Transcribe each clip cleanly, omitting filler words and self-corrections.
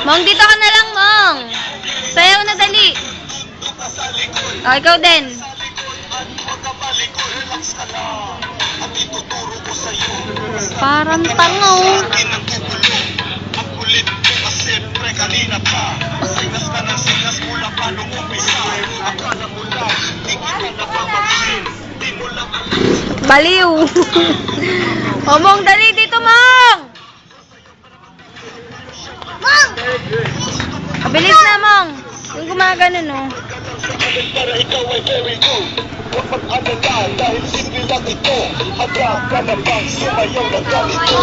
Mong, dito ka na lang, Mong. Sayaw na dali. O, ikaw din. Parang tangaw. Baliw. O, Mong, dali dito, Mong. Mong! Bilis na, Mong. Yung gumagano, no? Para ikaw ay very good. Huwag mag-alala dahil simple lang ito. Handa ka na bang sumayaw na ganito?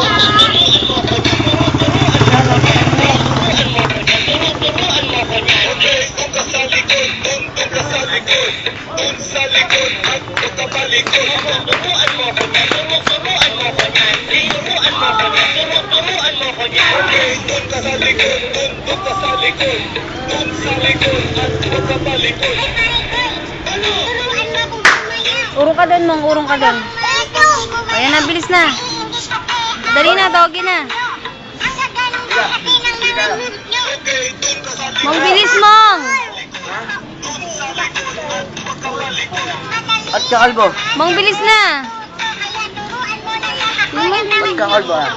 Okay, kung ka sa likod, kung ka sa likod, kung sa likod at kung ka balikod. Turuan mo ko niyan, turuan mo ko niyan, turuan mo ko niyan, turuan mo ko niyan. Okay, kung ka sa likod, kung ka sa likod, kung sa likod at kung ka balikod. Urong ka doon, Mong. Urong ka doon. Ayan na, bilis na. Dali na, doggy na. Mong, bilis, Mong. At kakalbo. Mong, bilis na. At kakalbo ah.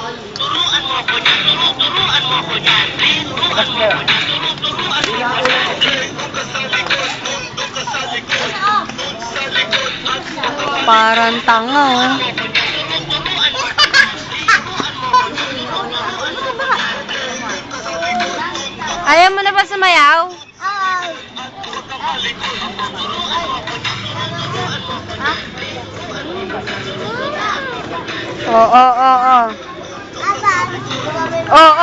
Bakas na. Parang tanga, oh. Ayaw mo na ba sumayaw? Oo, oo, oo. Oo,